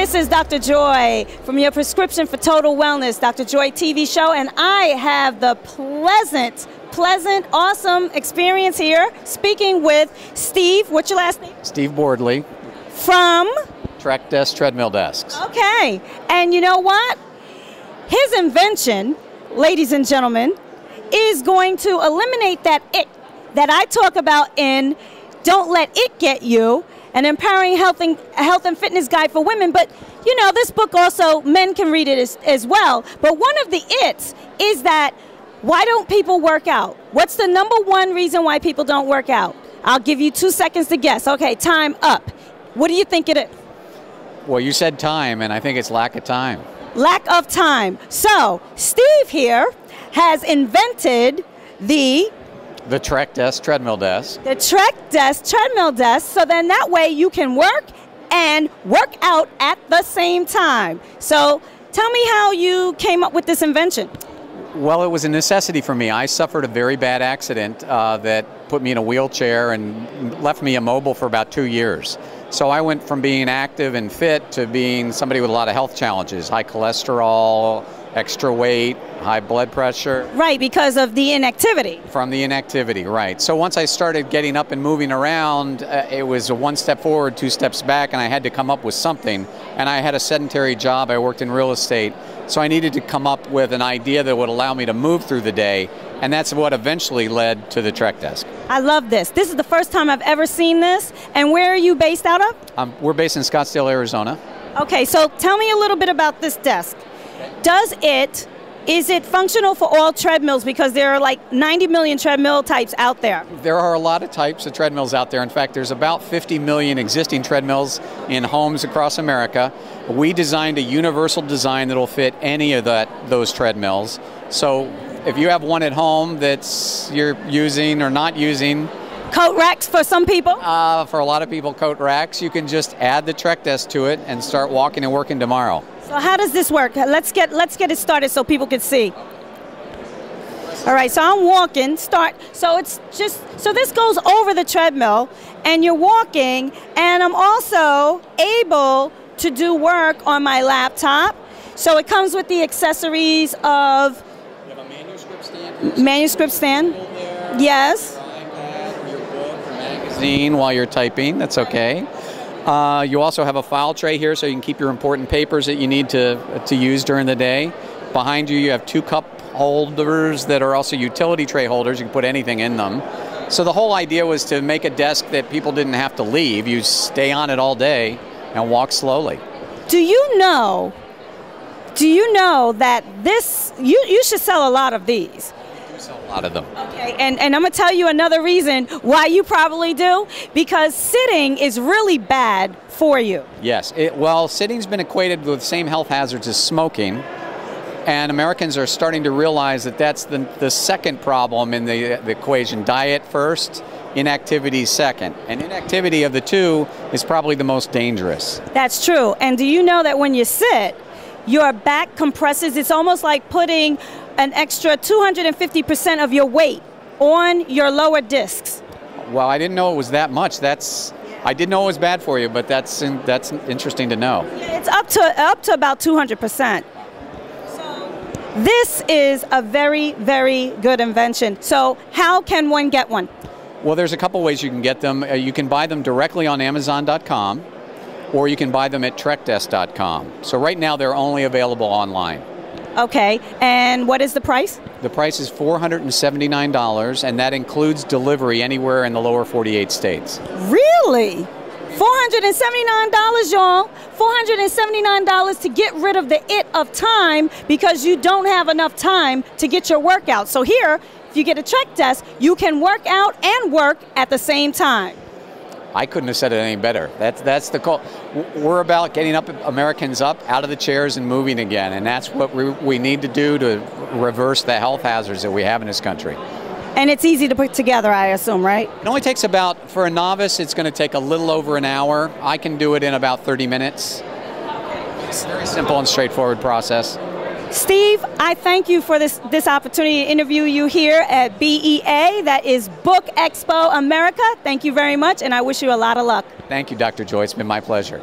This is Dr. Joy from your Prescription for Total Wellness, Dr. Joy TV show, and I have the pleasant, awesome experience here speaking with Steve. What's your last name? Steve Bordley. From? Trek Desk Treadmill Desks. Okay, and you know what? His invention, ladies and gentlemen, is going to eliminate that it that I talk about in Don't Let It Get You, an empowering health and fitness guide for women. But you know, this book also, men can read it as well. But one of the its is that, why don't people work out? What's the number one reason why people don't work out? I'll give you 2 seconds to guess. Okay, time up. What do you think it is? Well, you said time, and I think it's lack of time. Lack of time. So, Steve here has invented the Trek Desk Treadmill Desk. The Trek Desk Treadmill Desk, so then that way you can work and work out at the same time. So, tell me how you came up with this invention. Well, it was a necessity for me. I suffered a very bad accident that put me in a wheelchair and left me immobile for about 2 years. So I went from being active and fit to being somebody with a lot of health challenges, high cholesterol, extra weight, high blood pressure. Right, because of the inactivity. From the inactivity, right. So once I started getting up and moving around, it was a 1 step forward, 2 steps back, and I had to come up with something. And I had a sedentary job. I worked in real estate. So I needed to come up with an idea that would allow me to move through the day. And that's what eventually led to the Trek Desk. I love this. This is the first time I've ever seen this. And where are you based out of? We're based in Scottsdale, Arizona. Okay, so tell me a little bit about this desk. Is it functional for all treadmills? Because there are like 90 million treadmill types out there. There are a lot of types of treadmills out there. In fact, there's about 50 million existing treadmills in homes across America. We designed a universal design that will fit any of those treadmills. So if you have one at home that's you're using or not using. Coat racks for some people? For a lot of people, coat racks. You can just add the Trek Desk to it and start walking and working tomorrow. So how does this work? Let's get it started so people can see. All right, so I'm walking, so this goes over the treadmill and you're walking, and I'm also able to do work on my laptop. So it comes with the accessories of you have a manuscript stand. Manuscript stand. Yes. Your iPad, your book, your magazine while you're typing. That's okay. You also have a file tray here, so you can keep your important papers that you need to use during the day. Behind you, you have 2 cup holders that are also utility tray holders. You can put anything in them. So the whole idea was to make a desk that people didn't have to leave. You stay on it all day and walk slowly. Do you know that you should sell a lot of these? Sell a lot of them. Okay, and I'm going to tell you another reason why you probably do. Because sitting is really bad for you. Yes, well, sitting's been equated with the same health hazards as smoking. And Americans are starting to realize that that's the second problem in the equation. Diet first, inactivity second. And inactivity of the two is probably the most dangerous. That's true. And do you know that when you sit, your back compresses? It's almost like putting an extra 250% of your weight on your lower discs. Well, I didn't know it was that much. I did know it was bad for you, but that's interesting to know. Yeah, it's up to about 200%. So this is a very, very good invention. So how can one get one? Well, there's a couple ways you can get them. You can buy them directly on Amazon.com, or you can buy them at trekdesk.com. So right now they're only available online. Okay, and what is the price? The price is $479, and that includes delivery anywhere in the lower 48 states. Really? $479, y'all. $479 to get rid of the it of time, because you don't have enough time to get your workout. So here, if you get a Trek Desk, you can work out and work at the same time. I couldn't have said it any better. That's the call. We're about getting Americans up out of the chairs and moving again, and that's what we need to do to reverse the health hazards that we have in this country. And it's easy to put together, I assume, right? It only takes for a novice, it's going to take a little over an hour. I can do it in about 30 minutes. It's a very simple and straightforward process. Steve, I thank you for this opportunity to interview you here at BEA, that is Book Expo America. Thank you very much, and I wish you a lot of luck. Thank you, Dr. Joy. It's been my pleasure.